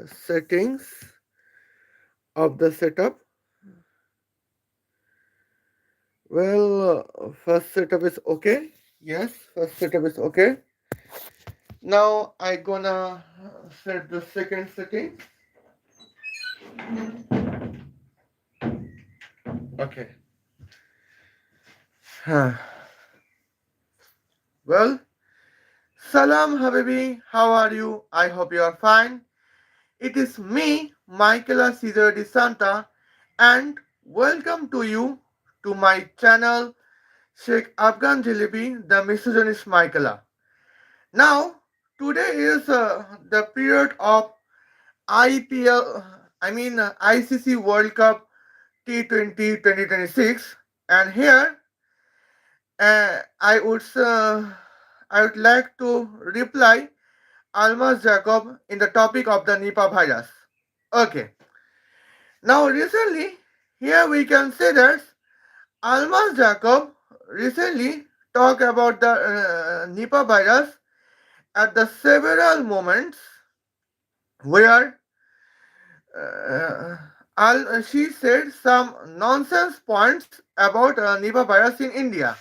settings of the setup. Well, first setup is okay. Yes, first setup is okay. Now I gonna set the second setting. Okay. Well, Salam Habibi, how are you? I hope you are fine. It is me, Michaela Caesar de Santa, and welcome to you to my channel, Sheikh Afghan Jelebi, the Misogynist Michaela. Now, today is the period of IPL, ICC World Cup T20 2026, and here I would like to reply Almas Jacob in the topic of the Nipah virus. Okay. Now recently, here we can say that Almas Jacob recently talked about the Nipah virus at the several moments where uh, she said some nonsense points about Nipah virus in India.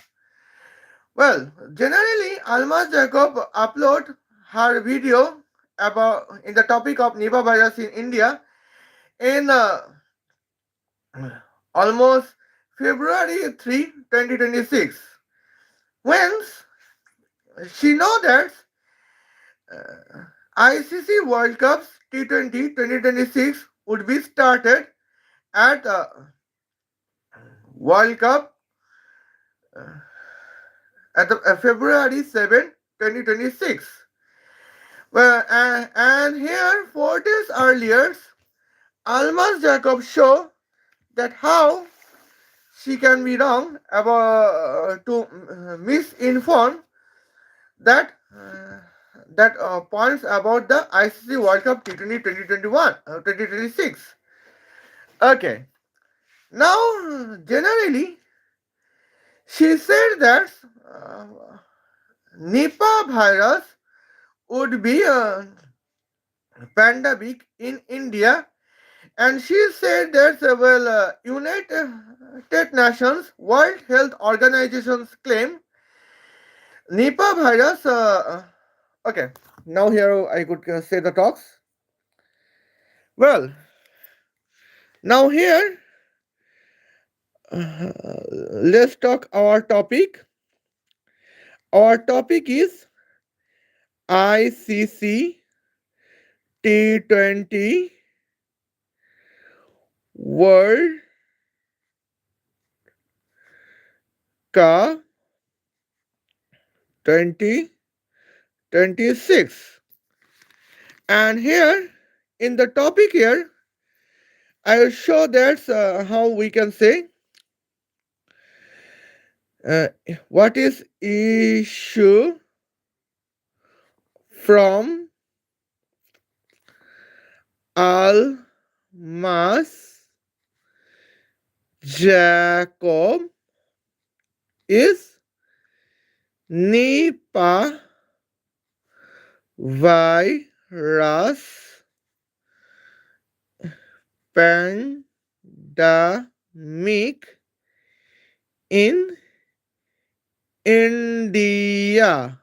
Well, generally, Almas Jacob upload her video about in the topic of Nipah virus in India in almost February 3, 2026. Whence she know that ICC World Cups T20 2026 would be started at World Cup uh, at the, February 7, 2026. Well, and here 4 days earlier, Almas Jacob show that how she can be wrong about to misinform that points about the ICC World Cup T20 2021 2026. Okay. Now, generally, she said that uh, Nipah virus would be a pandemic in India, and she said that United Nations World Health Organization's claim Nipah virus. Okay, now here I could say the talks. Well, now here let's talk our topic. Our topic is ICC T20 World Cup 2026. And here in the topic here, I will show that's how we can say uh, what is issue from Almas Jacob is Nipah virus pandemic in India.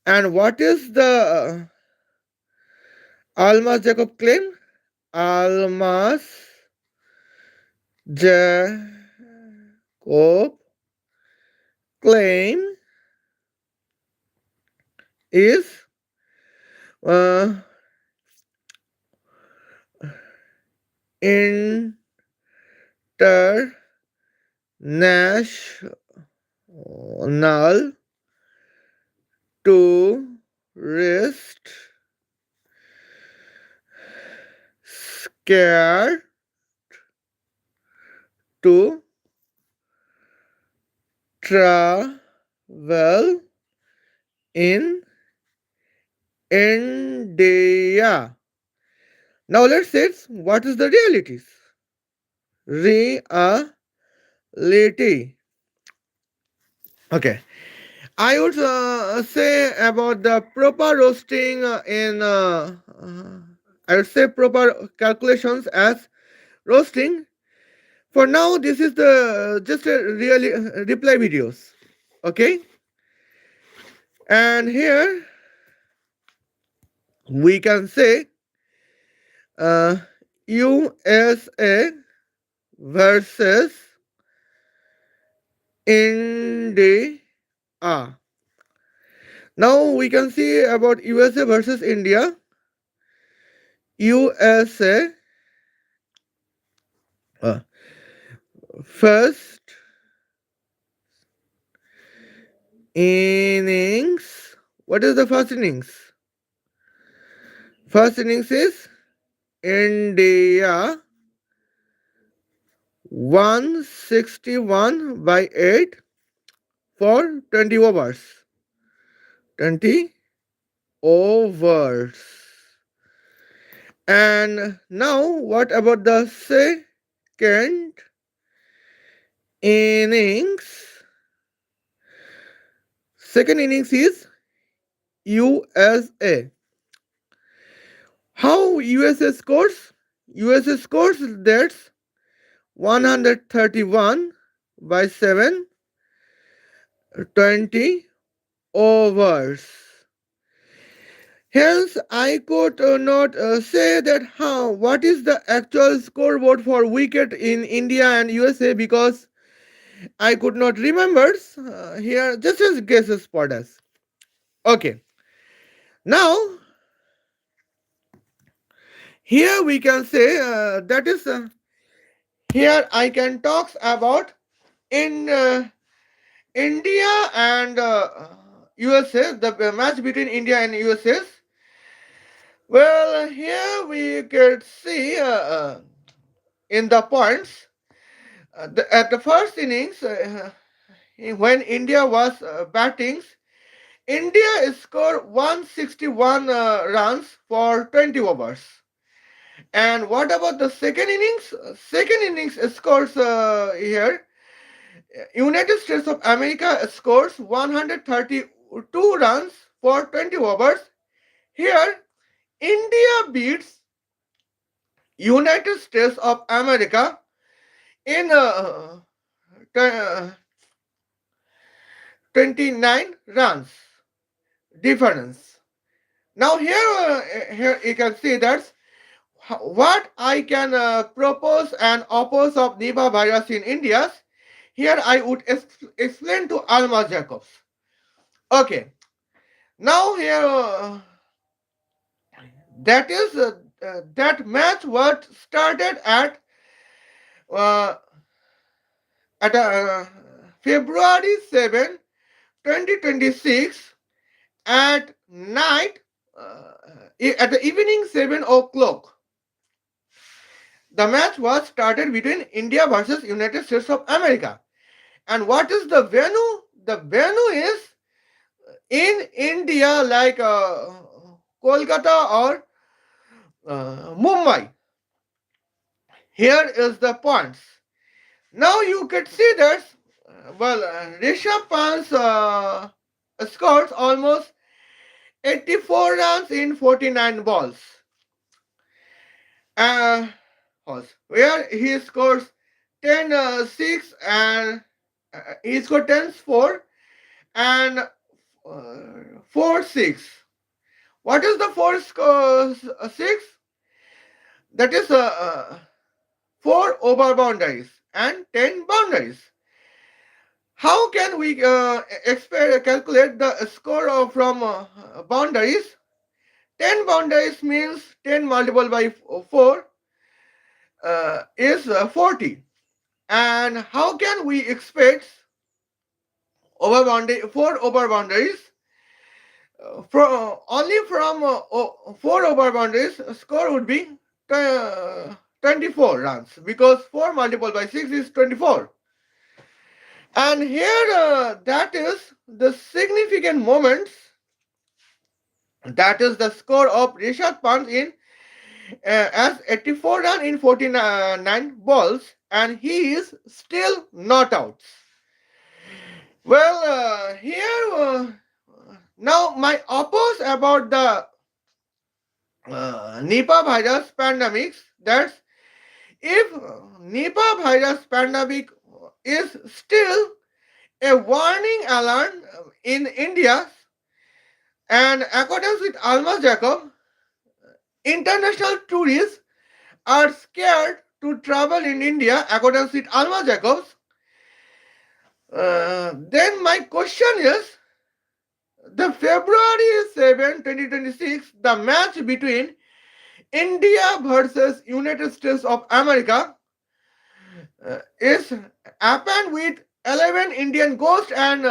And what is the Almas Jacob claim? Almas Jacob claim is uh, international tourist scared to travel in India. Now let's see what is the realities. Reality. Okay. I would say about the proper roasting in I would say proper calculations as roasting. For now, this is the just a really reply videos. Okay, and here we can say uh, USA versus India. Now we can see about USA versus India. USA uh, first innings. What is the first innings? First innings is India 161 by 8 for 20 overs. 20 overs. And now, what about the second innings? Second innings is USA. How USA scores? USA scores that's 131 by 7, 20 overs. Hence, I could not say that how what is the actual scoreboard for wicket in India and USA because I could not remember here. Just as guesses for us. Okay, now here we can say that is here I can talk about in India and USA the match between India and USA. Well, here we could see in the points at the first innings when India was batting, India scored 161 runs for 20 overs. And what about the second innings? Second innings scores here. United States of America scores 132 runs for 20 overs. Here, India beats United States of America in 29 runs difference. Now here you can see that what I can propose and oppose of Nipah virus in India. Here I would explain to Almas Jacobs. Okay, now here that is that match what started uh, at February 7, 2026 at night at the evening 7 o'clock. The match was started between India versus United States of America. And what is the venue? The venue is in India, like Kolkata or Mumbai. Here is the points. Now you could see that, Rishabh Pant's scores almost 84 runs in 49 balls. Uh, where he scores 10 6 and he scored 10 4 and 4 6. What is the 4 6? That is 4 over boundaries and 10 boundaries. How can we calculate the score from boundaries? 10 boundaries means 10 multiplied by 4 is 40. And how can we expect over boundary 4 over boundaries? Only from 4 over boundaries, score would be 24 runs because 4 multiplied by 6 is 24. And here that is the significant moments. That is the score of Rishabh Pant in as 84 run in 49 balls, and he is still not out. Well, here now my oppose about the Nipah virus pandemics. That's if Nipah virus pandemic is still a warning alarm in India, and according with Almas Jacob, international tourists are scared to travel in India. According with Almas Jacobs, then my question is the February 7, 2026, the match between India versus United States of America is happened with 11 Indian ghosts and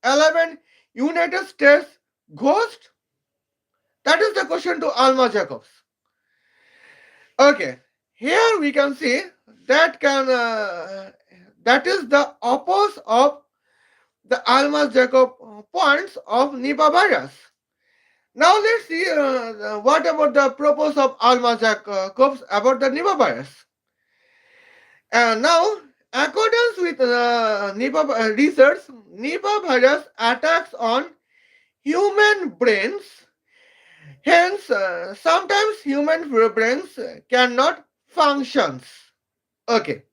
11 United States ghosts? That is the question to Alma Jacobs. Okay, here we can see that that is the opposite of the Alma Jacob points of Nipah virus. Now let's see what about the purpose of Alma Jacobs about the Nipah virus. Now, according with Nipah research, Nipah virus attacks on human brains. Hence, sometimes human brains cannot function. Okay.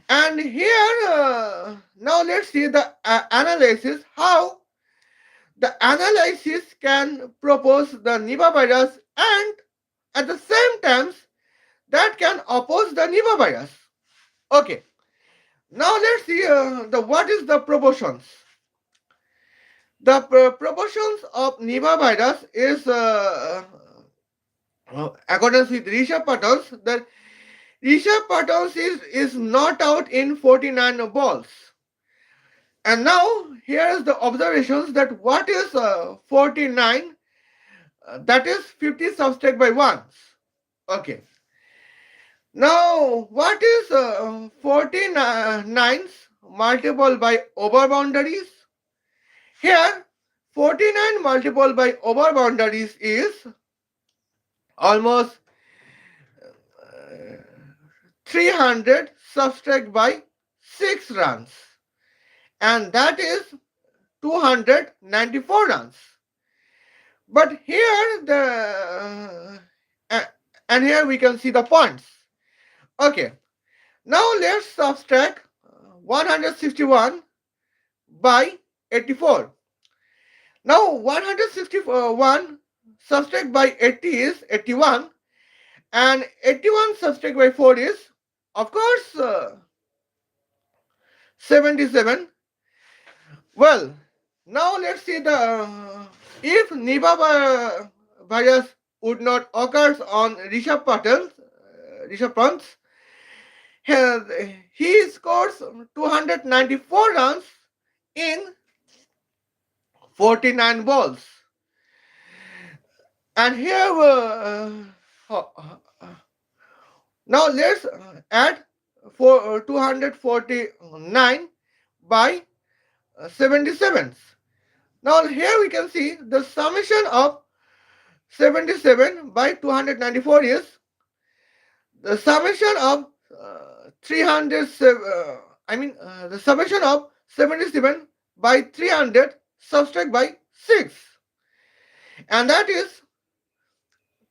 And here, now let's see the analysis. How the analysis can propose the Nipah virus and at the same time that can oppose the Nipah virus. Okay. Now let's see the what is the proportions. The proportions of Nipah virus is according with Rishabh Patons. The Rishabh Patons is not out in 49 balls. And now here is the observations that what is 49? That is 50 subtract by 1. Okay. Now what is 49 multiple by over boundaries? Here 49 multiple by over boundaries is almost 300 subtract by 6 runs, and that is 294 runs. But here and here we can see the points. Okay, now let's subtract 161 by 84. Now 161 subtract by 80 is 81, and 81 subtract by 4 is of course 77. Well, now let's see the if Nipah virus would not occur on Rishabh Pant's, he scores 294 runs in 49 balls. And here, now let's add 249 by 77. Now here we can see the summation of 77 by 294 is the summation of 307. The summation of 77 by 300 subtract by 6, and that is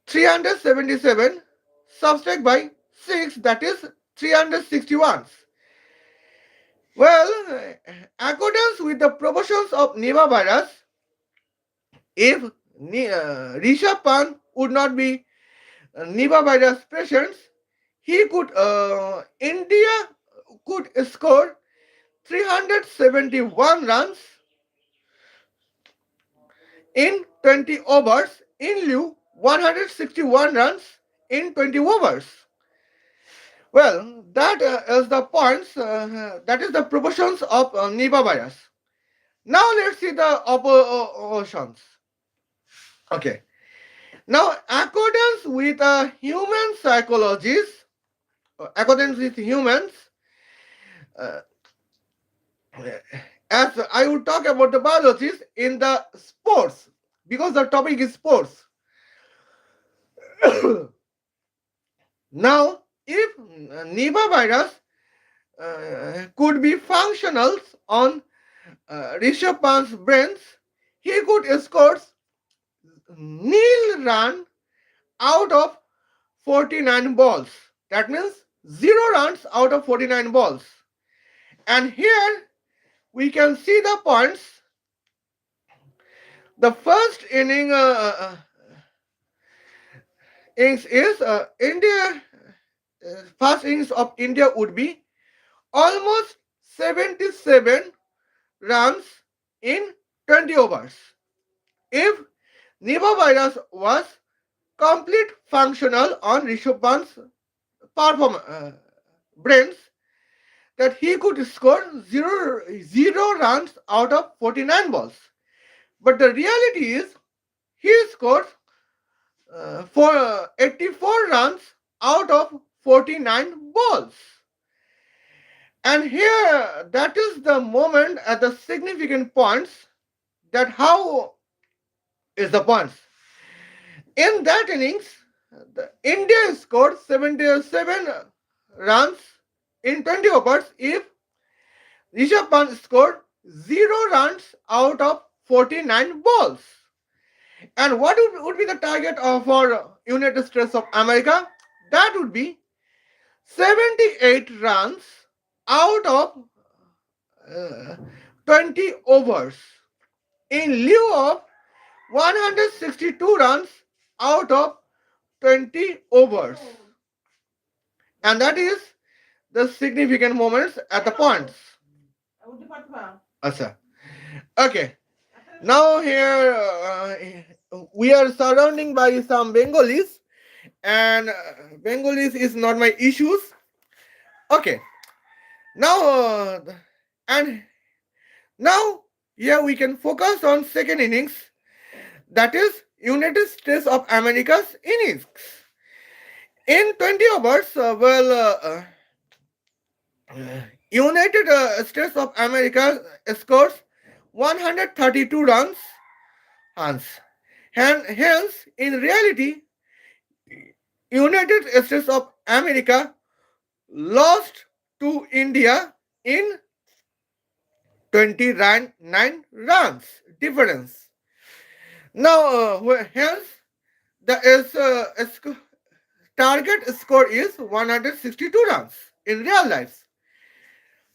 377 subtract by 6, that is 361. Well, accordance with the proportions of Nipah virus, if Rishabh Pant would not be Nipah virus patients, he could India could score 371 runs in 20 overs in lieu 161 runs in 20 overs. Well, that is the points, that is the proportions of Nipah virus. Now let's see the oppositions. Okay. Now, accordance with human psychologists, accordance with humans, uh, as I will talk about the biologists in the sports, because the topic is sports. Now, if Nipah virus could be functional on Rishabh Pant's brains, he could score nil run out of 49 balls. That means 0 runs out of 49 balls. And here we can see the points. The first innings is India. First innings of India would be almost 77 runs in 20 overs. If Nipah virus was complete functional on Rishabh Pant's brains, that he could score zero runs out of 49 balls. But the reality is he scored 84 runs out of 49 balls. And here, that is the moment at the significant points that how is the points. In that innings, India scored 77 runs in 20 overs if Rishabh Pant scored 0 runs out of 49 balls. And what would be the target for United States of America? That would be 78 runs out of 20 overs in lieu of 162 runs out of 20 overs. And that is the significant moments at the points. Asa. Okay. Now here we are surrounding by some Bengalis, and Bengalis is not my issues. Okay. Now and now here we can focus on second innings, that is United States of America's innings. In 20 overs, United States of America scores 132 runs. Hence, in reality, United States of America lost to India in 29 runs difference. Now, hence, the target score is 162 runs in real life.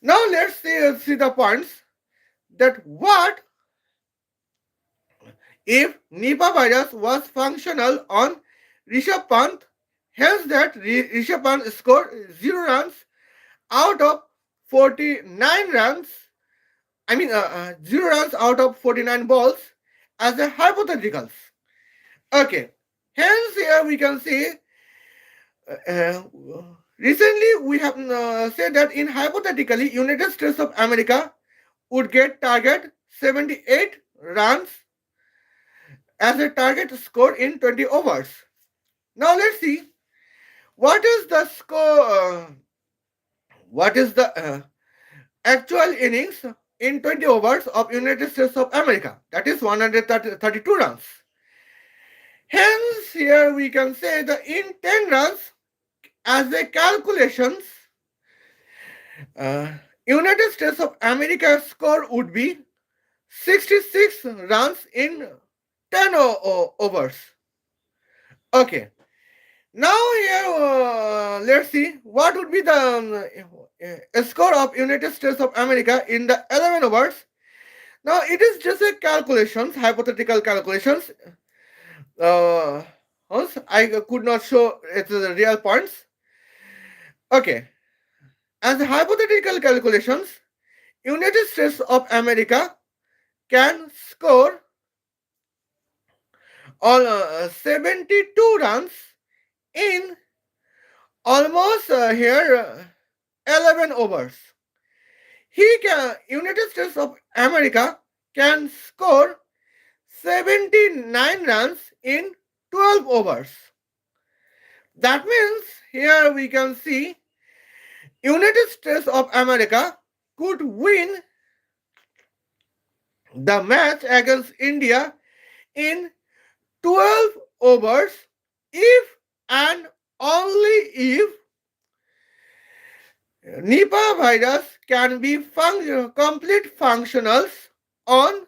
Now, let's see the points that what if Nipah virus was functional on Rishabh Pant, hence that Rishabh Pant scored 0 runs out of 49 runs, 0 runs out of 49 balls as a hypothetical. Okay, hence here we can see, recently we have said that in hypothetically United States of America would get target 78 runs as a target score in 20 overs. Now let's see what is the score, what is the actual innings in 20 overs of United States of America, that is 132 runs. Hence, here we can say that in 10 runs, as a calculations, United States of America score would be 66 runs in 10 overs. Okay. Now here, let's see what would be the score of United States of America in the 11 overs. Now it is just a calculations, hypothetical calculations. I could not show it the real points. Okay. As hypothetical calculations, United States of America can score all 72 runs in almost here 11 overs. United States of America can score 79 runs in 12 overs. That means here we can see United States of America could win the match against India in 12 overs if and only if Nipah virus can be complete functionals on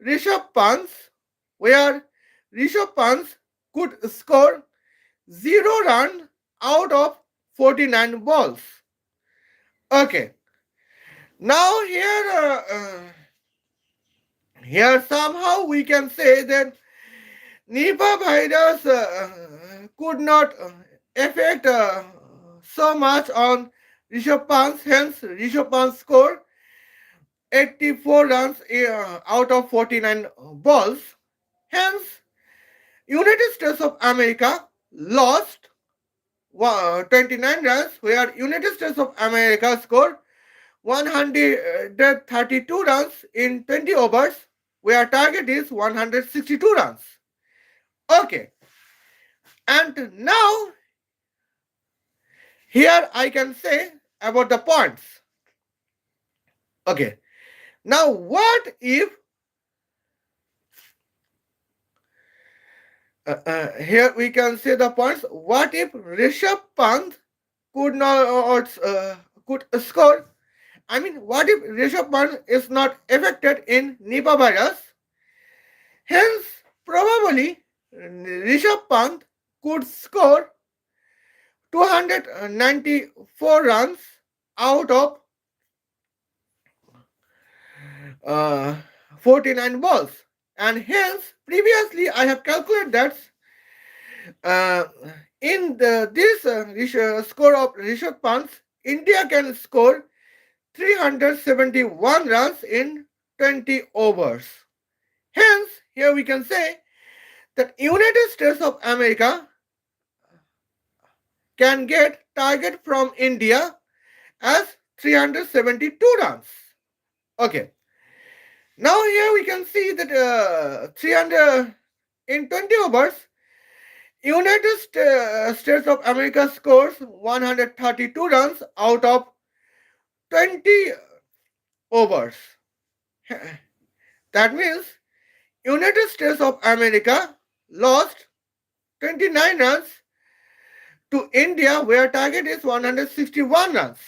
Rishabh Pants, where Rishabh Pants could score 0 run out of 49 balls. Okay, now here somehow we can say that Nipah virus could not affect so much on Rishabh Pant's, hence Rishabh Pant scored 84 runs out of 49 balls. Hence, United States of America lost 29 runs, where United States of America scored 132 runs in 20 overs, where target is 162 runs. Okay, and now here I can say about the points. Okay, now what if here we can say the points. What if Rishabh Pant could not could score? I mean, what if Rishabh Pant is not affected in Nipah virus? Hence, probably Rishabh Pant could score 294 runs out of uh, 49 balls. And hence, previously I have calculated that uh, in this score of Rishabh Pant, India can score 371 runs in 20 overs. Hence, here we can say that United States of America can get target from India as 372 runs. Okay. Now here we can see that 300 in 20 overs, United States of America scores 132 runs out of 20 overs. That means United States of America lost 29 runs to India, where target is 161 runs.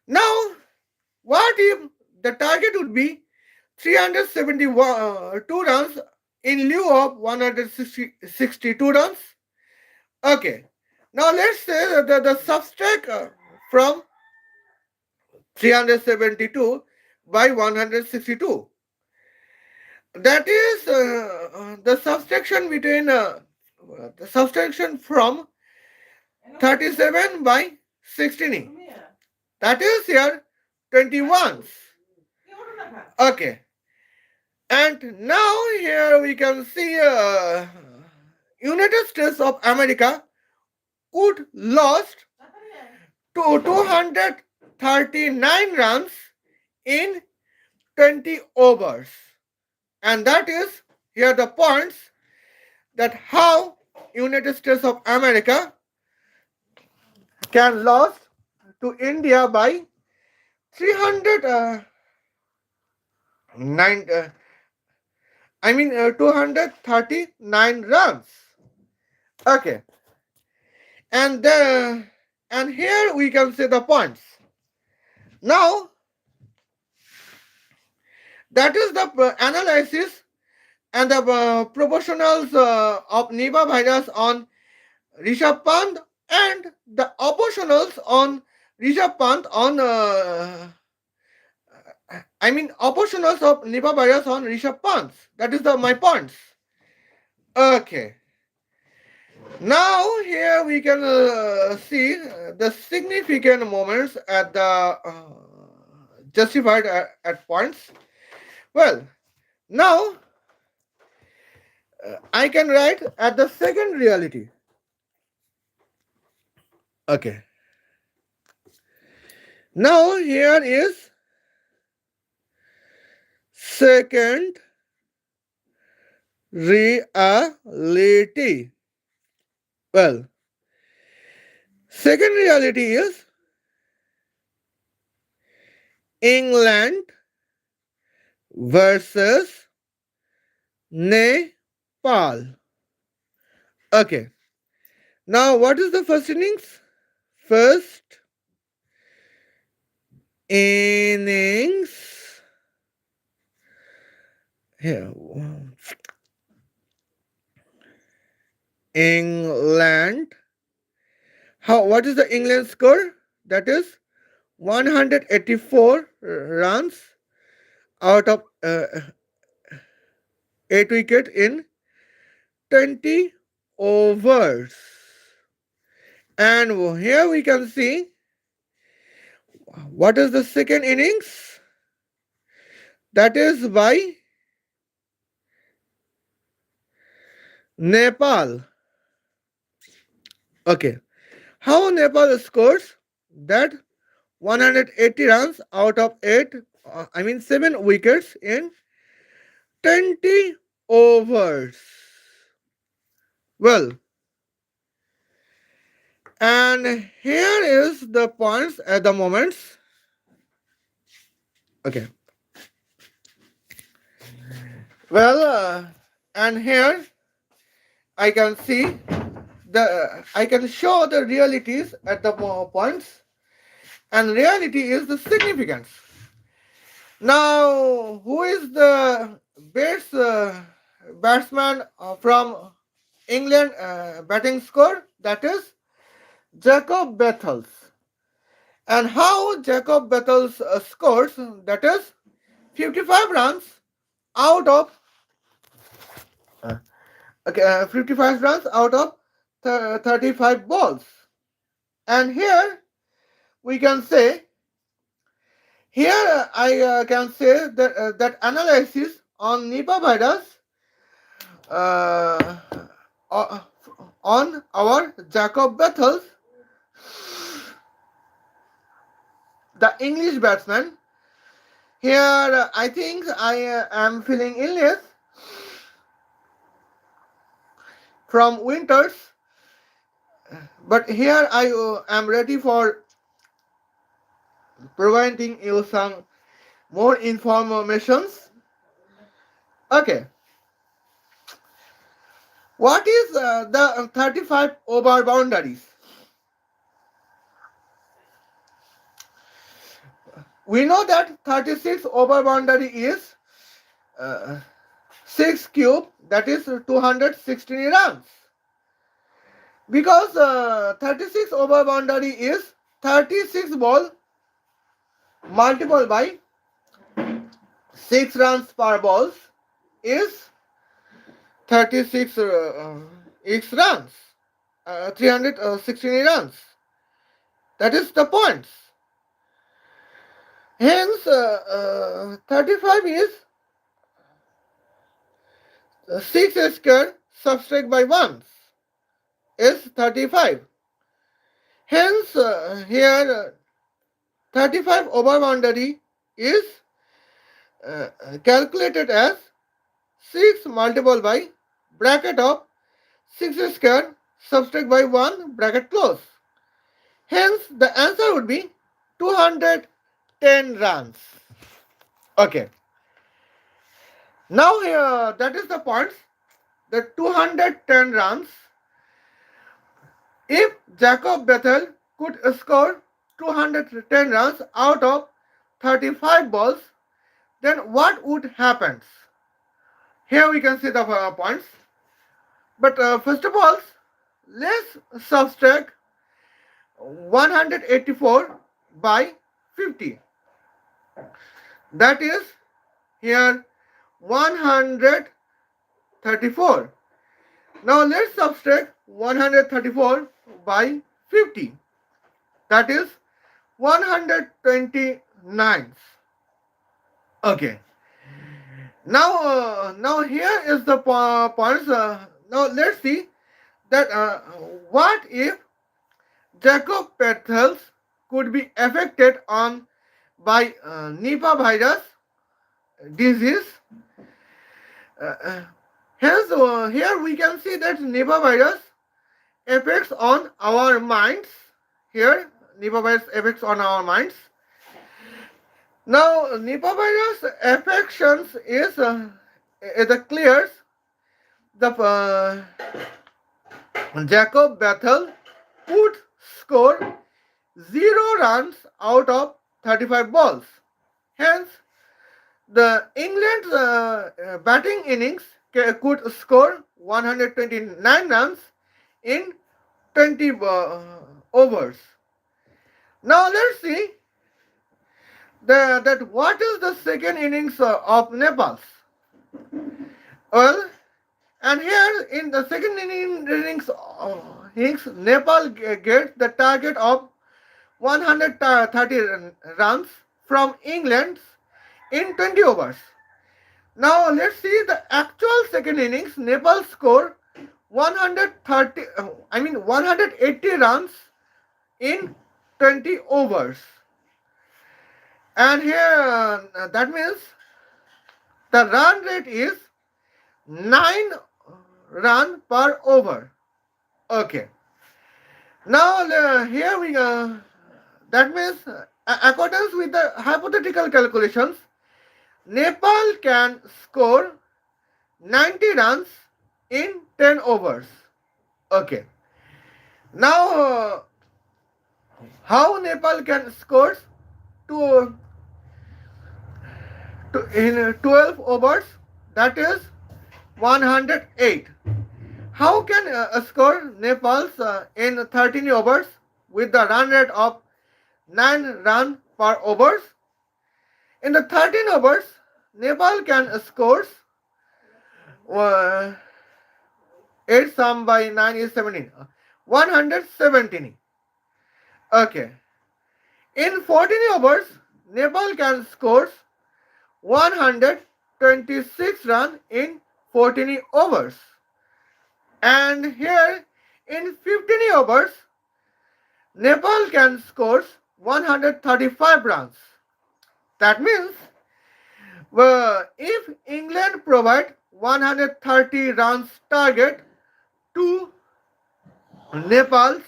Now, what if the target would be 372 runs in lieu of 162 runs? Okay. Now let's say that the subtract from 372 by 162. That is the subtraction between the subtraction from 37 by 16. That is here 21. Okay. And now here we can see United States of America could lost to 239 runs in 20 overs. And that is here the points that how United States of America can lost to India by 309 239 runs. Okay. And here we can see the points. Now that is the analysis and the proportionals of Nipah virus on Rishabh Pant and the oppositionals on Rishabh Pant on oppositionals of Nipah virus on Rishabh Pant. That is my points. Okay. Now here we can see the significant moments at the justified at points. Well, now I can write at the second reality. Okay. Now here is second reality. Well, second reality is England versus Nepal. Okay. Now, what is the first innings? First innings. Here. England. What is the England score? That is 184 runs out of 8 wicket in 20 overs. And here we can see what is the second innings. That is by Nepal. Okay. How Nepal scores that 180 runs out of 8, 7 wickets in 20 overs. Well, and here is the points at the moments. Okay. Well, and here I can see I can show the realities at the points, and reality is the significance. Now, who is the best batsman from England batting score? That is Jacob Battles. And how Jacob Battles scores? That is 55 runs out of 55 runs out of 35 balls. And here we can say, here I can say that that analysis on Nipah virus uh, uh, on our Jacob Battles, the English batsman. Here I think I am feeling illness from winters, but here I am ready for providing you some more informations. Okay. What is the 35 over boundaries? We know that 36 over boundary is 6 cube, that is 216 runs. Because 36 over boundary is 36 ball multiplied by 6 runs per balls is 36 X runs, 316 runs. That is the points. Hence, 35 is 6 square subtract by 1 is 35. Hence, here 35 over boundary is calculated as 6 multiplied by bracket of 6 square subtract by 1 bracket close. Hence, the answer would be 210 runs. Okay. Now here, that is the points. The 210 runs. If Jacob Bethel could score 210 runs out of 35 balls, then what would happen? Here we can see the points. But first of all, let's subtract 184 by 50. That is here 134. Now let's subtract 134 by 50. That is 129. Okay. Now here is the points. Now let's see that what if Jacob petals could be affected on by Nipah virus disease. Hence, here we can see that Nipah virus affects on our minds. Here, Nipah virus affects on our minds. Now, Nipah virus affections is it clears the Jacob Bethel would score 0 runs out of 35 balls. Hence, the England's batting innings could score 129 runs in 20 overs. Now let's see that what is the second innings of Nepal's. Well, and here in the second innings, Nepal gets the target of 130 runs from England in 20 overs. Now let's see the actual second innings. Nepal score 180 runs in 20 overs. And here that means the run rate is 9 run per over. Okay. Now here we go. That means accordance with the hypothetical calculations, Nepal can score 90 runs in 10 overs. Okay. Now how Nepal can score to in 12 overs, that is 108. How can score Nepal's in 13 overs with the run rate of 9 run per overs? In the 13 overs, Nepal can score 8 sum by 9 is 17. 117. Okay. In 14 overs, Nepal can score 126 run in 14 overs. And here in 15 overs, Nepal can score 135 runs. That means if England provide 130 runs target to Nepal's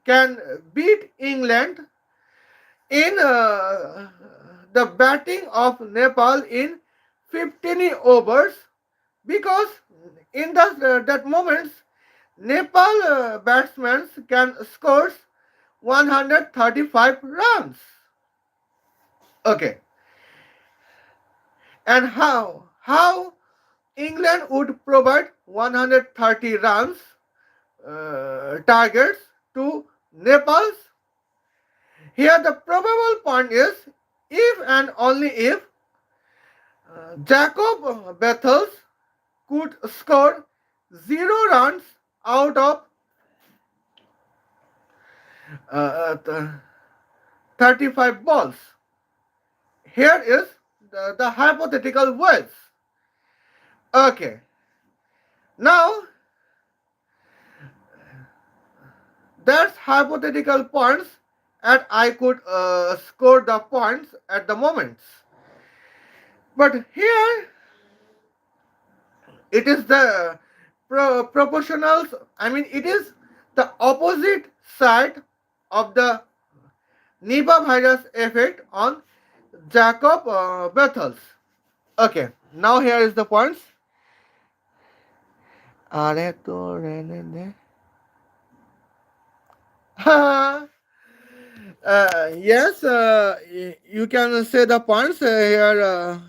can beat England in the batting of Nepal in 15 overs, because in that moments Nepal batsmen can score 135 runs. Okay. And how England would provide 130 runs targets to Nepal's? Here the probable point is if and only if Jacob Bethels could score 0 runs out of 35 balls. Here is the hypothetical words. Okay. Now, that's hypothetical points, and I could score the points at the moments. But here, it is the proportionals. It is the opposite side of the Nipah virus effect on Jacob Bethels. Okay, now here is the points. Yes, you can say the points here.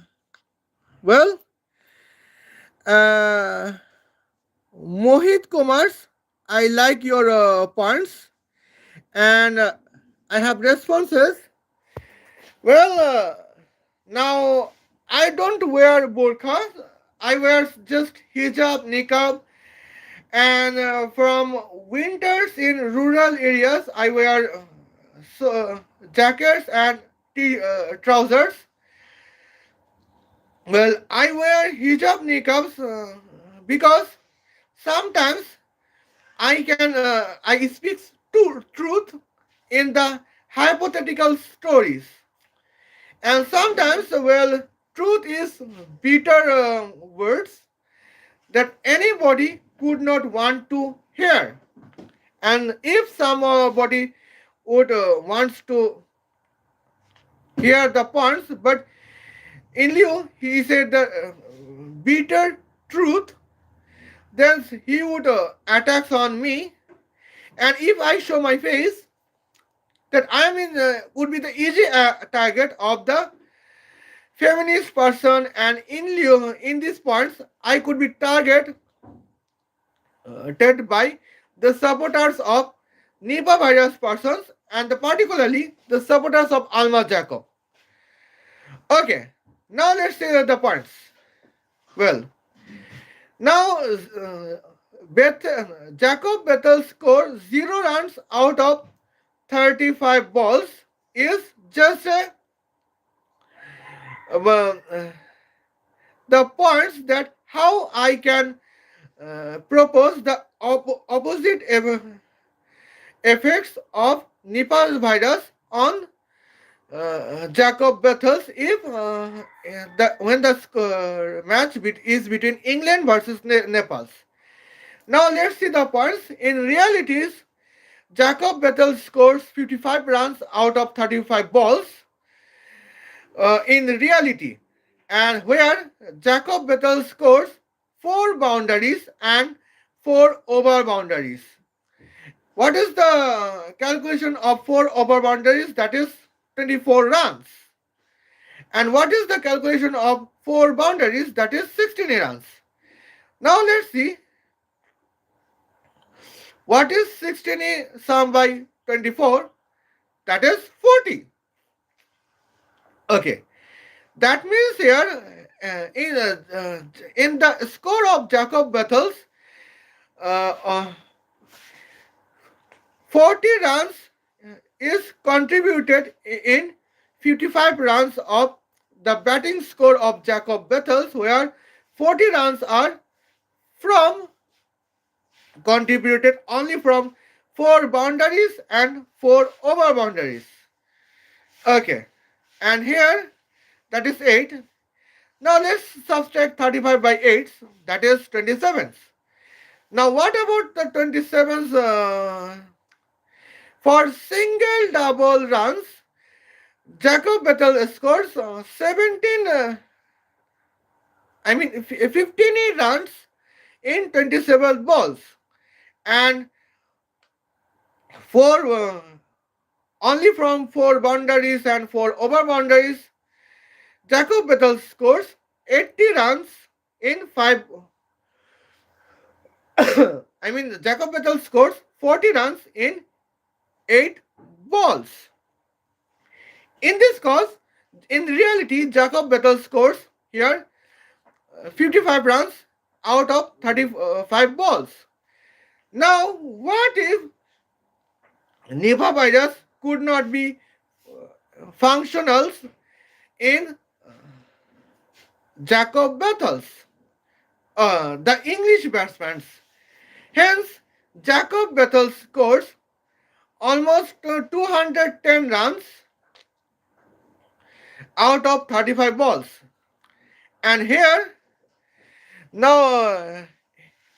Well, Mohit Kumars, I like your points, and I have responses. Well, now I don't wear burqa. I wear just hijab, niqab, and from winters in rural areas, I wear jackets and trousers. Well, I wear hijab niqabs because sometimes I speak truth in the hypothetical stories, and sometimes truth is bitter words that anybody could not want to hear. And if somebody would wants to hear the points, but in lieu he said the bitter truth, then he would attacks on me. And if I show my face, that I am would be the easy target of the feminist person, and in lieu in these points I could be target by the supporters of Nipah virus persons and particularly the supporters of Almas Jacob. Okay, now let's see the points. Well, now Jacob Bethel score 0 runs out of 35 balls is just well, the points that how I can propose the opposite effects of Nipah virus on Jacob Bethels if when the match is between England versus Nepal. Now let's see the points. In realities, Jacob Bethel scores 55 runs out of 35 balls in reality, and where Jacob Bethel scores 4 boundaries and 4 over boundaries. What is the calculation of 4 over boundaries? That is 24 runs. And what is the calculation of 4 boundaries? That is 16 runs. Now let's see what is 16 sum by 24? That is 40. Okay, that means here in the score of Jacob Bethel's uh, uh, 40 runs is contributed in 55 runs of the batting score of Jacob Bethels, where 40 runs are from contributed only from 4 boundaries and 4 over boundaries. Okay, and here that is 8. Now let's subtract 35 by 8, that is 27. Now what about the 27s for single double runs? Jacob Bethel scores 17, 15 runs in 27 balls, and four only from 4 boundaries and 4 over boundaries. Jacob Bethel scores 80 runs in 5. Jacob Bethel scores 40 runs in 8 balls. In this case, in reality, Jacob Bethel scores here 55 runs out of 35 balls. Now, what if Nipah virus could not be functional in Jacob Bethel's, the English batsmen? Hence, Jacob Bethel scores almost 210 runs out of 35 balls. And here, now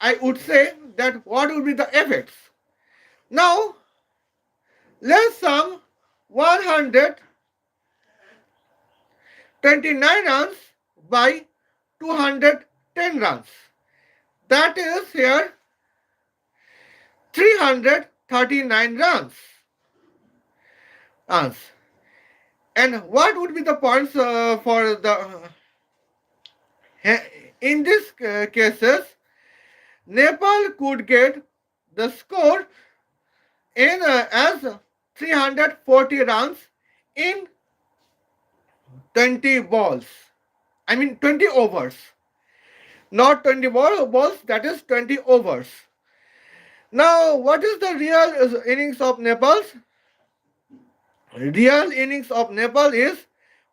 I would say that what would be the effects? Now, let's sum 129 runs by 210 runs. That is here 339 runs. And what would be the points for the in these cases? Nepal could get the score in as 340 runs in 20 balls. 20 overs. Not 20 balls, that is 20 overs. Now, what is the real innings of Nepal's? Real innings of Nepal is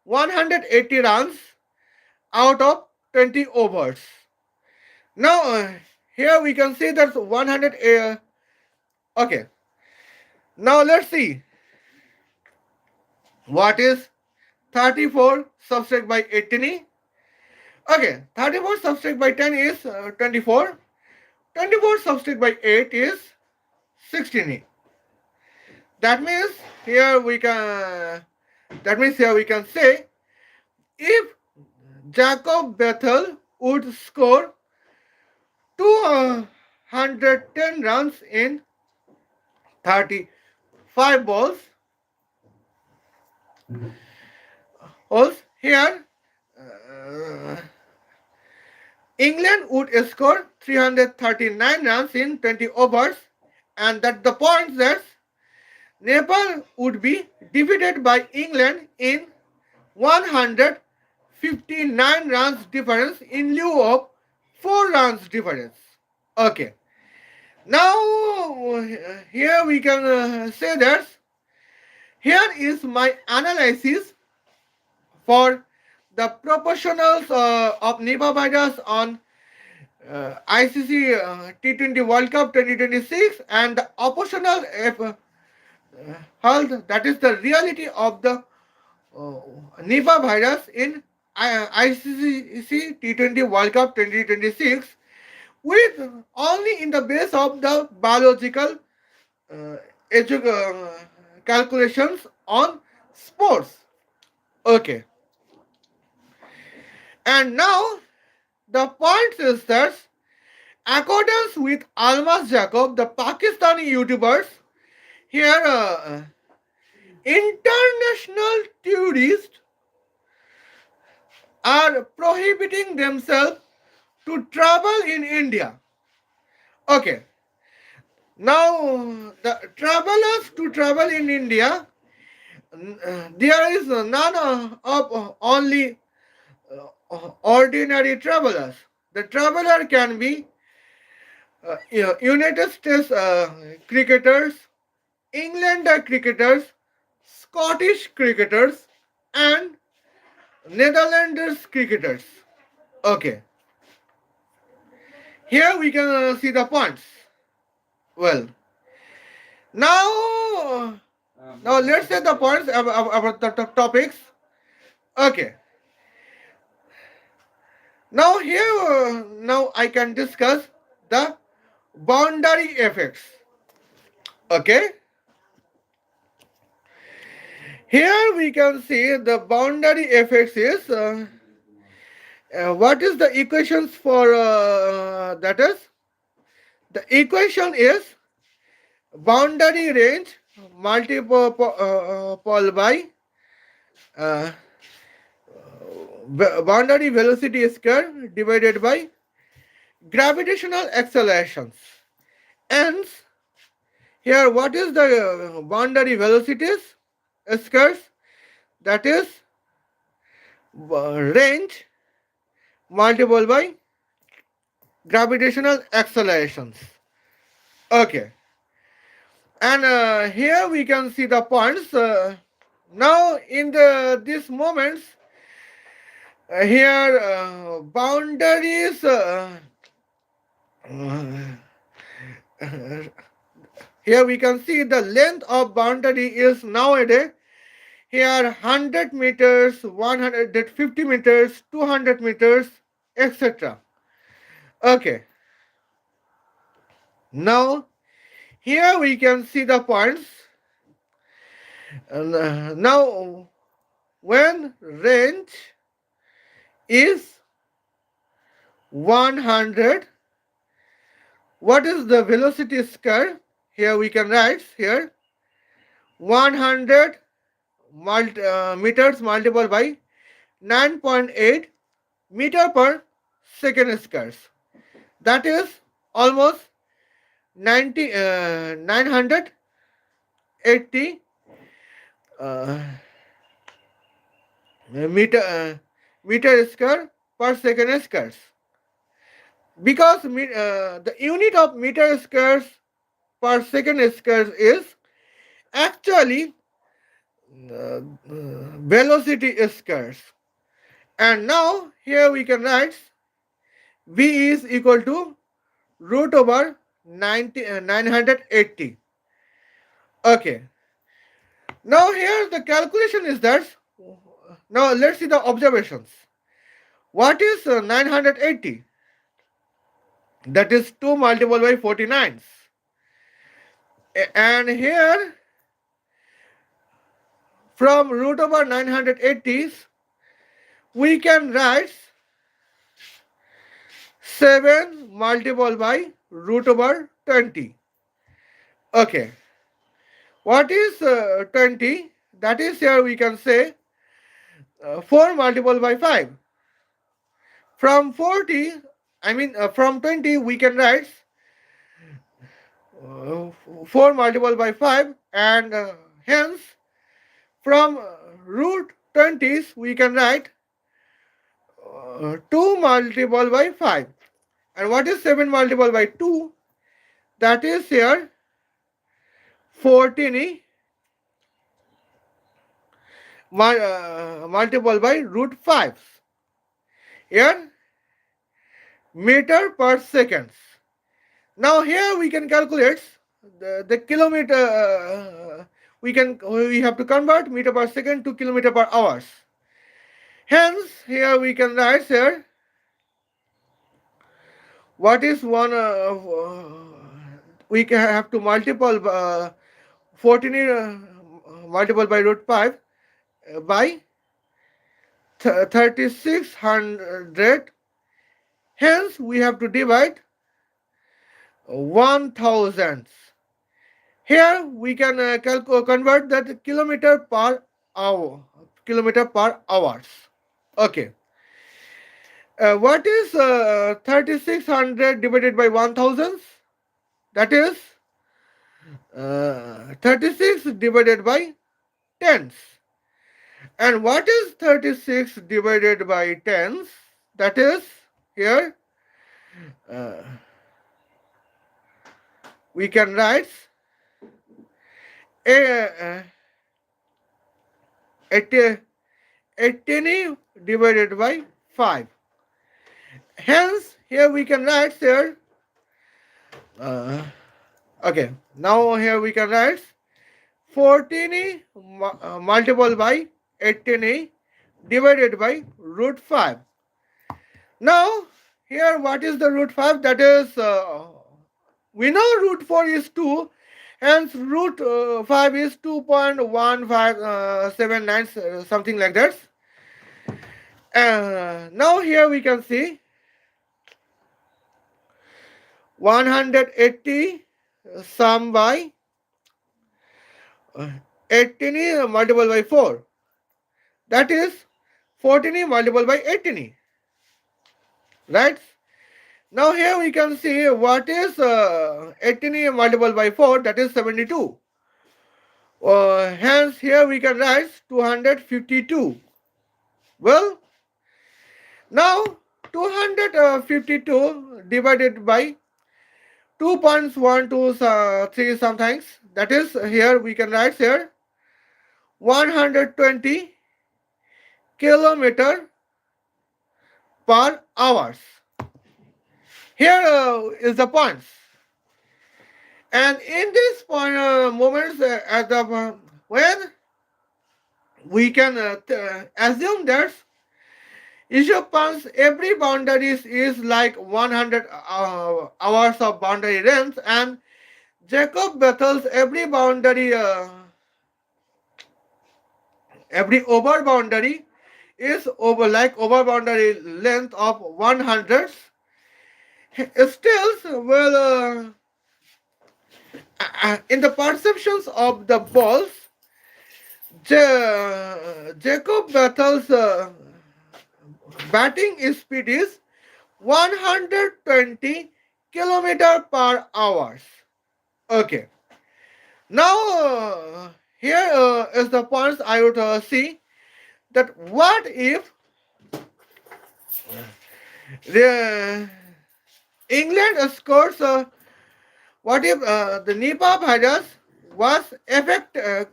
180 runs out of 20 overs. Now, here we can see that 100. Okay. Now, let's see what is 34 subtract by 18. Okay, 34 subtract by 10 is 24. 24 subtract by 8 is 16. That means here we can say if Jacob Bethel would score 210 runs in 35 balls, here England would score 339 runs in 20 overs, and that the points that Nepal would be defeated by England in 159 runs difference in lieu of 4 runs difference. Okay. Now here we can say that here is my analysis for the proportionals of Nipah virus on ICC T20 World Cup 2026 and the optional health, that is the reality of the uh, Nipah virus in ICC T20 World Cup 2026 with only in the base of the biological uh, edu- uh, calculations on sports. Okay, and now the point is that accordance with Almas Jacob, the Pakistani YouTubers here, international tourists are prohibiting themselves to travel in India. Okay, now the travelers to travel in India, there is none of only ordinary travelers. The traveler can be United States cricketers, England cricketers, Scottish cricketers, and Netherlands cricketers. Okay, here we can see the points. Well, now let's say the points about the topics. Okay, now here now I can discuss the boundary effects. Okay, here we can see the boundary effects is what is the equations for that is the equation is boundary range multiple by uh, boundary velocity square divided by gravitational accelerations. And here what is the boundary velocities squares, that is range multiple by gravitational accelerations. Okay, and here we can see the points. Now in the these moments, here boundaries. Here we can see the length of boundary is nowadays here 100 meters, 150 meters, 200 meters, etc. Okay. Now here we can see the points. And, now when range is 100, what is the velocity square? Here we can write here 100 meters multiplied by 9.8 meter per second squares. That is almost 980 uh, meter square per second squares. Because the unit of meter squares per second squares is actually velocity squares. And now here we can write v is equal to root over 980. Okay. Now here the calculation is that, now let's see the observations. What is 980? That is 2 multiplied by 49. And here from root over 980 we can write 7 multiplied by root over 20. Okay. What is 20? That is here we can say 4 multiplied by 5. From 40 from 20 we can write 4 multiplied by 5, and hence from root 20s we can write 2 multiplied by 5. And what is 7 multiplied by 2? That is here 14 multiplied by root 5. Here meter per seconds. Now here we can calculate the kilometer. We have to convert meter per second to kilometer per hours. Hence here we can write here what is one. We can have to multiple 14 multiple by root 5 by 3600. Hence we have to divide 1000. Here we can convert that kilometer per hour. Kilometer per hours. Okay. What is 3600 divided by 1000? That is 36 divided by tens. And what is 36 divided by tens? That is here we can write 18 divided by 5. Hence here we can write here okay, now here we can write 14 multiplied by 18 divided by root 5. Now here what is the root 5? That is we know root 4 is 2, hence root 5 is 2.1579, something like that. Now here we can see 180 sum by 18 multiplied by 4. That is 14 multiplied by 18. Right? Now here we can see what is 18 multiplied by 4, that is 72. Hence here we can write 252. Well, now 252 divided by 2.123 sometimes, that is here we can write here 120 kilometer per hours. Here is the points, and in this point moments at the when we can assume that Isopans every boundaries is like 100 hours of boundary length, and Jacob Bethel's every boundary every over boundary is over boundary length of 100. Still, well, in the perceptions of the balls, Jacob Bethel's batting speed is 120 kilometer per hour. Okay. Now here is the points I would see that what if the England scores what if the Nipah virus was affected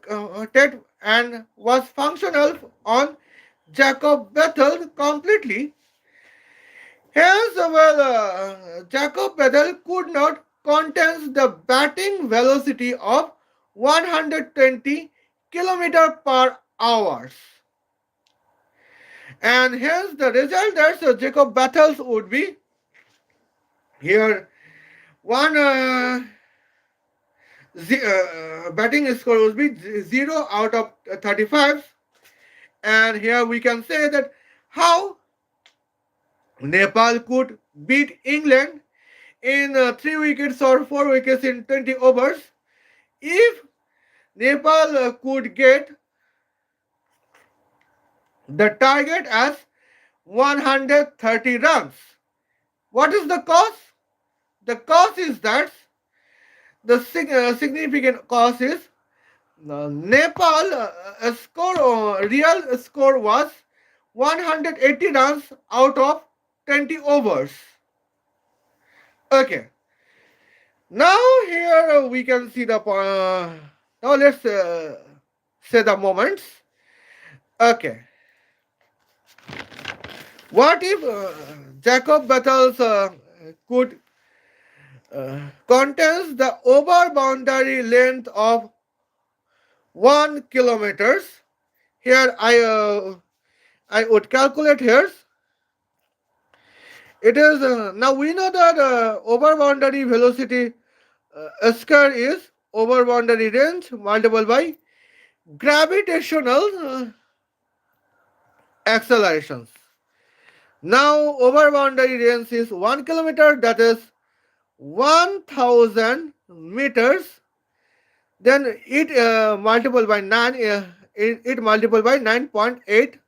and was functional on Jacob Bethel completely. Hence, Jacob Bethel could not contain the batting velocity of 120 kilometer per hour. And hence the result that Jacob Bethel would be here one batting score would be 0 out of 35. And here we can say that how Nepal could beat England in 3 wickets or 4 wickets in 20 overs if Nepal could get the target as 130 runs. What is the cause? The cause is that the significant cause is Nepal score real score was 180 runs out of 20 overs. Okay. Now here we can see the now let's say the moments. Okay. What if Jacob Battles could contains the over boundary length of 1 kilometers? Here I would calculate here. It is now we know that over boundary velocity square is over boundary range multiplied by gravitational accelerations. Now over boundary range is 1 kilometer, that is 1000 meters. Then it multiple by 9 it multiple by 9.8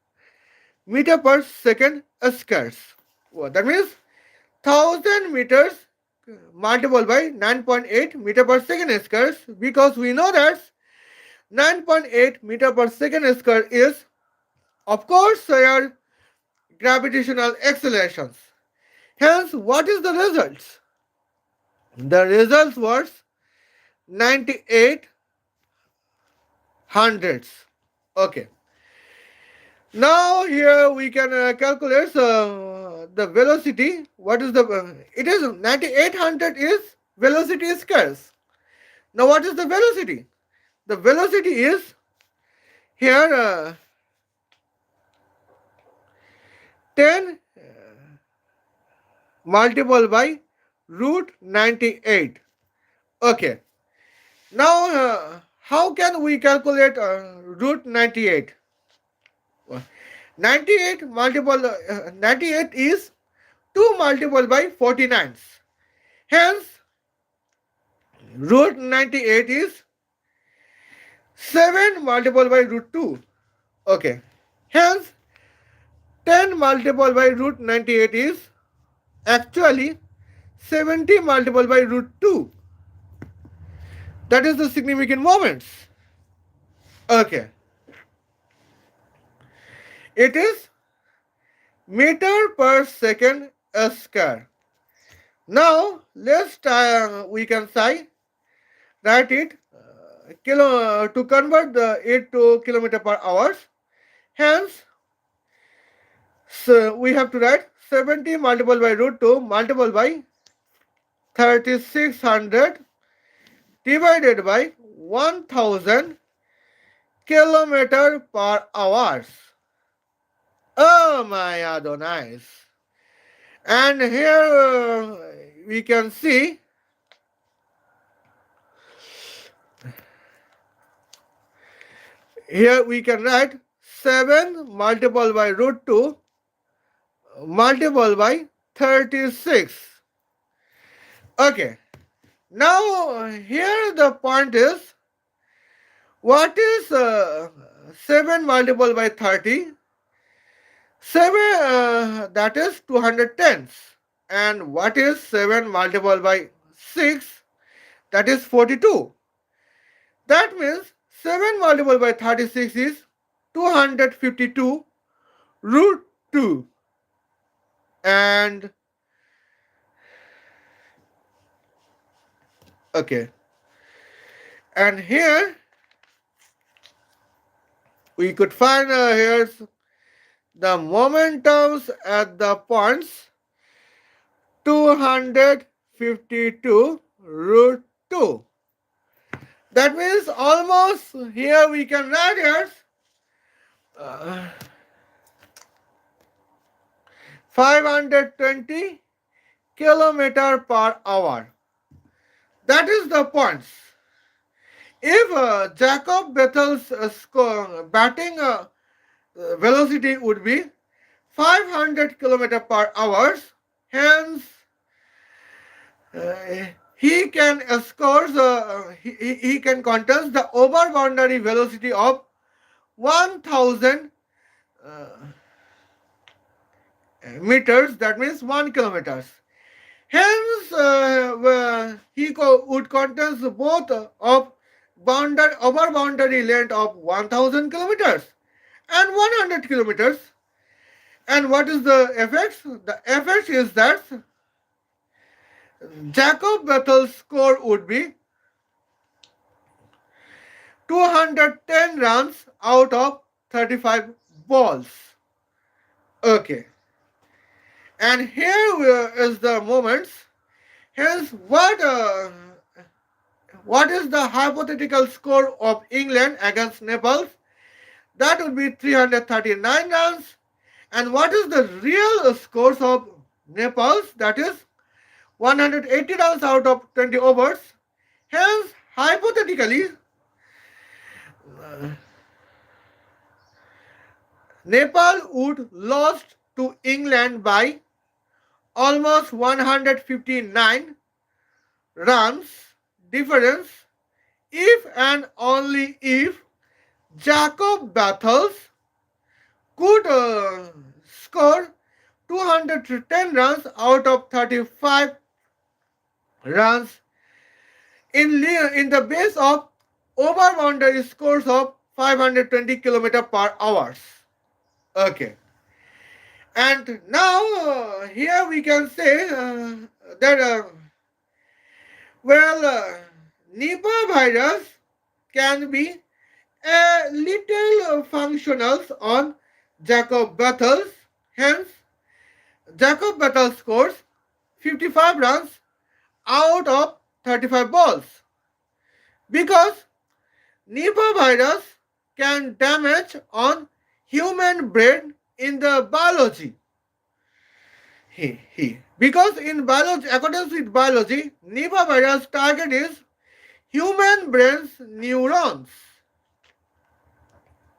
meter per second squares. That means 1000 meters multiple by 9.8 meter per second squares, because we know that 9.8 meter per second square is of course your gravitational accelerations. Hence, what is the results? The results was 98 hundredths. Okay. Now here we can calculate the velocity. What is the? It is 9800 is velocity squares. Now what is the velocity? The velocity is here 10 multiplied by root 98. Okay. Now how can we calculate root 98? 98 multiple 98 is 2 multiplied by 49. Hence, root 98 is 7 multiplied by root 2. Okay. Hence, 10 multiplied by root 98 is actually 70 multiplied by root 2. That is the significant moments. Okay. It is meter per second square. Now let's we can say write it to convert it to kilometer per hours. Hence, so we have to write 70 multiplied by root 2 multiplied by 3600 divided by 1000 kilometer per hours. Oh my Adonais. And here we can see here we can write 7 multiplied by root 2 multiplied by 36. Okay. Now here the point is, what is 7 multiplied by 30? 7 that is 210. And what is 7 multiplied by 6? That is 42. That means 7 multiplied by 36 is 252 root 2. And okay. And here we could find here's the momentums at the points 252 root 2. That means almost here we can write here 520 kilometer per hour. That is the points. If Jacob Bethel's batting velocity would be 500 kilometer per hour, hence he can score he can contest the over boundary velocity of 1000 meters, that means 1 kilometers. Hence, would contains both of over boundary length of 1000 kilometers and 100 kilometers. And what is the effects? The effect is that Jacob Bethel's score would be 210 runs out of 35 balls. Okay. And here is the moments. Hence, what is the hypothetical score of England against Nepal? That would be 339 runs. And what is the real scores of Nepal? That is 180 runs out of 20 overs. Hence, hypothetically, Nepal would lost to England by almost 159 runs difference if and only if Jacob Battles could score 210 runs out of 35 runs in the base of over boundary scores of 520 km per hours. Okay. And now here we can say that well, Nipah virus can be a little functional on Jacob Battles. Hence, Jacob Battles scores 55 runs out of 35 balls because Nipah virus can damage on human brain in the biology. Because in biology, according with biology, Nipah virus target is human brain's neurons.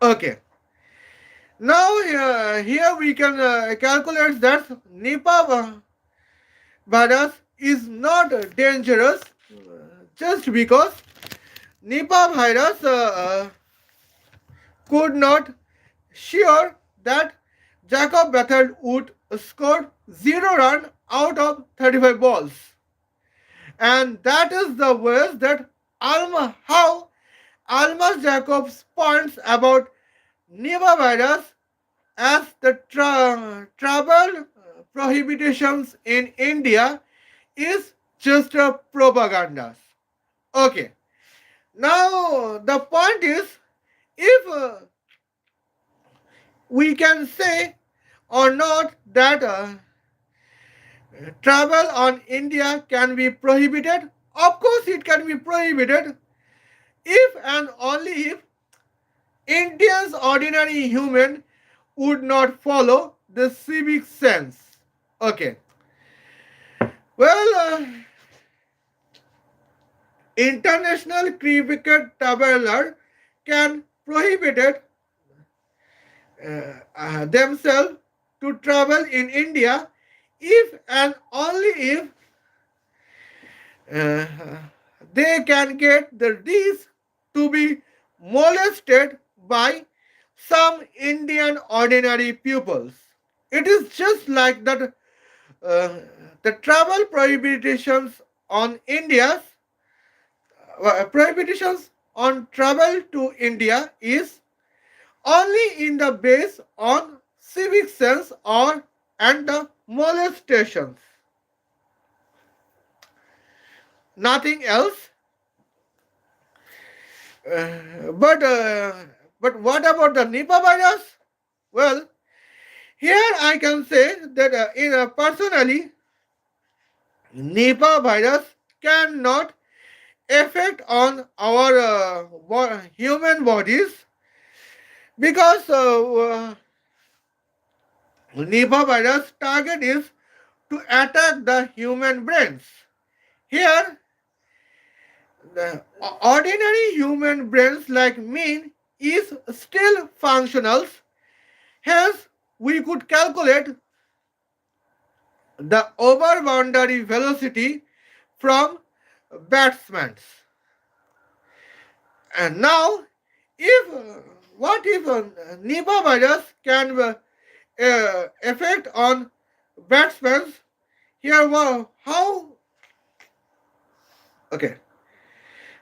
Okay. Now here we can calculate that Nipah virus is not dangerous just because Nipah virus could not sure that Jacob Bethel would score 0 run out of 35 balls. And that is the ways that how Almas Jacobs points about Nipah virus as the travel prohibitions in India is just a propaganda. Okay. Now the point is, if we can say or not that travel on India can be prohibited. Of course, it can be prohibited if and only if Indians, ordinary human, would not follow the civic sense. Okay. Well, international cricket traveler can prohibit themselves to travel in India if and only if uh, they can get the risk to be molested by some Indian ordinary pupils. It is just like that the travel prohibitions on prohibitions on travel to India is only in the base on civic sense or and the molestations. Nothing else. But what about the Nipah virus? Well, here I can say that personally, Nipah virus cannot affect on our human bodies because Nipah virus target is to attack the human brains. Here, the ordinary human brains like mean is still functional. Hence, we could calculate the over boundary velocity from batsmen. And now, if what if Nipah virus can affect on batsmen? here how okay.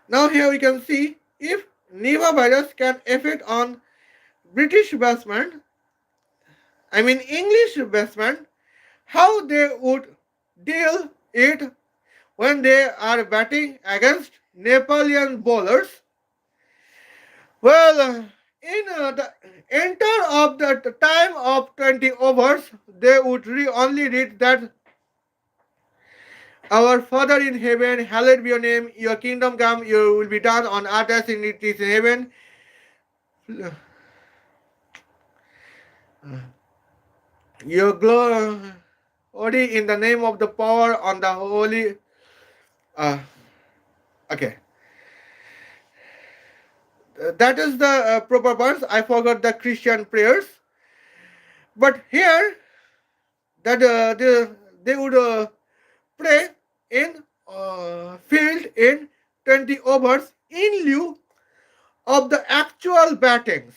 Now here we can see if Nipah virus can affect on British batsmen, I mean English batsmen, how they would deal it when they are batting against Nepalian bowlers. Well, in the enter of the time of 20 overs, they would only read that our Father in heaven, hallowed be your name, your kingdom come, your will be done on earth as it is in heaven. Your glory in the name of the power on the holy. Uh, okay, that is the proper words. I forgot the Christian prayers, but here that they would pray in field in 20 overs in lieu of the actual battings.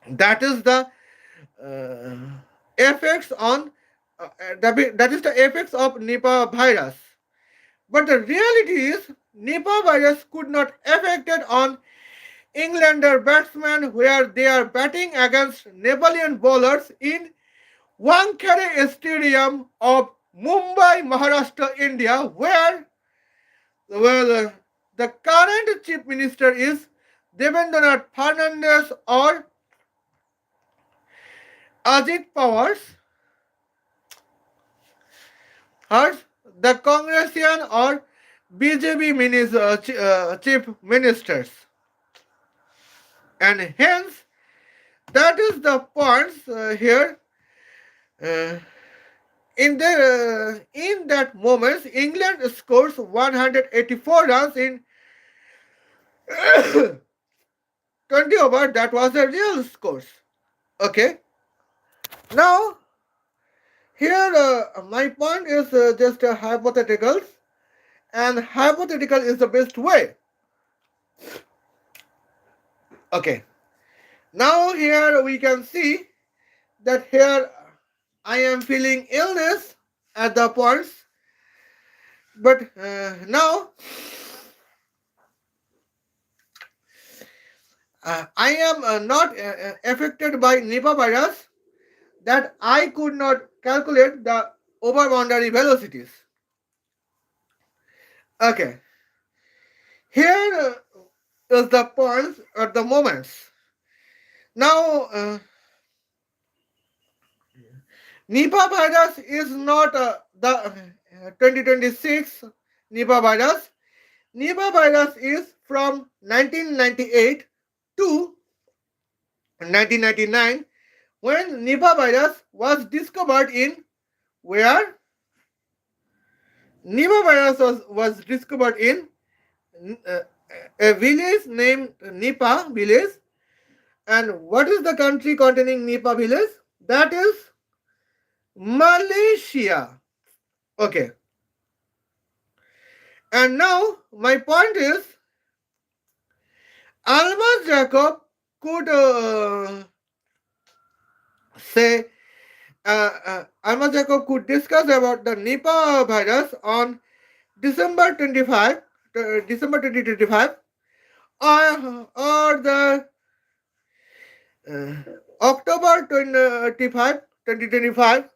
That is the uh, effects on that is the effects of Nipah virus. But the reality is Nipah virus could not affect it on Englander batsmen where they are batting against Nepalian bowlers in Wankhede Stadium of Mumbai, Maharashtra, India, where well, the current chief minister is Devendranath Fernandez or Ajit Powers, or the Congressian or BJP chief ministers. And hence, that is the points here. Uh, in that moment, England scores 184 runs in 20 over. That was the real scores. Okay. Now, here my point is just hypotheticals, and hypothetical is the best way. Okay. Now here we can see that here I am feeling illness at the points, but now I am not affected by Nipah virus, that I could not calculate the over boundary velocities. Okay, here is the points at the moments. Now, Nipah virus is not the 2026 Nipah virus. Nipah virus is from 1998 to 1999 when Nipah virus was discovered in where Nipah virus was discovered in uh, a village named Nipah village. And what is the country containing Nipah village? That is Malaysia. Okay. And now my point is Almas Jacob could say Almas Jacob could discuss about the Nipah virus on December 25, December 2025, or the uh, October 25, 2025,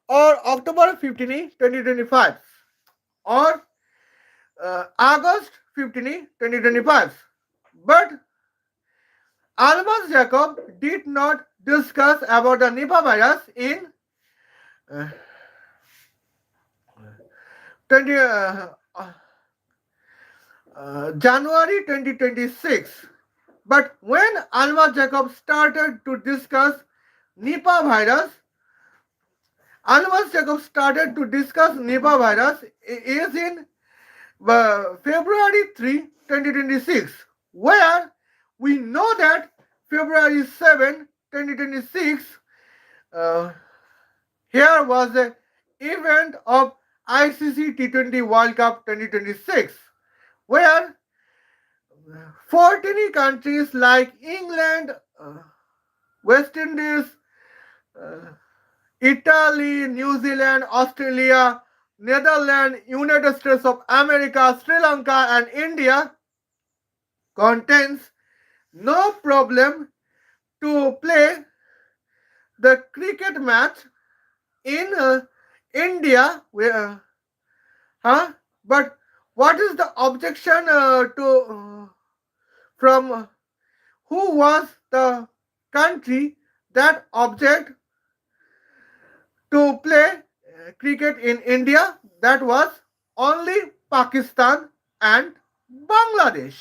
or October 15, 2025, or August 15, 2025. But Almas Jacob did not discuss about the Nipah virus in uh, 20, January 2026. But when Almas Jacob started to discuss Nipah virus, Almas Jacob started to discuss Nipah virus is in February 3, 2026, where we know that February 7, 2026, uh, here was the event of ICC T20 World Cup 2026, where 14 countries like England, West Indies, uh, Italy, New Zealand, Australia, Netherlands, United States of America, Sri Lanka, and India contains no problem to play the cricket match in India. Huh? But what is the objection to from who was the country that object to play cricket in India? That was only Pakistan and Bangladesh.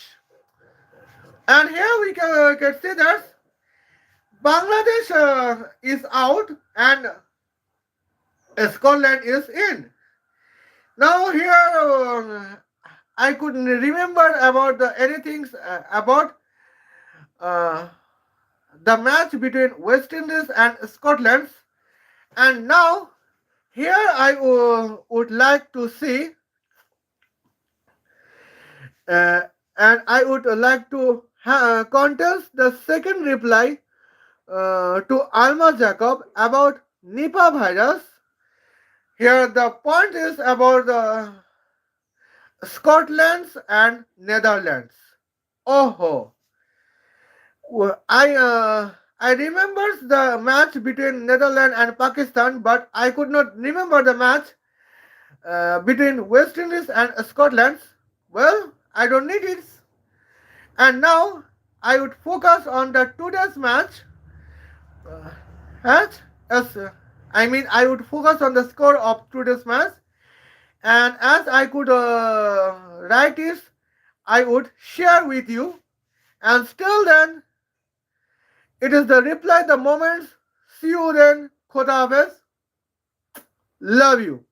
And here we can see that Bangladesh is out and Scotland is in. Now here I couldn't remember about the anything about uh, the match between West Indies and Scotland. And now here I would like to see uh, and I would like to contest the second reply to Almas Jacob about Nipah virus. Here the point is about the Scotland and Netherlands. Oh, I remember the match between Netherlands and Pakistan, but I could not remember the match between West Indies and Scotland. Well, I don't need it. And now I would focus on the today's match. Uh, match as I mean, I would focus on the score of today's match. And as I could write it, I would share with you. And still then, it is the reply, the moments. See you then. Khodafez. Love you.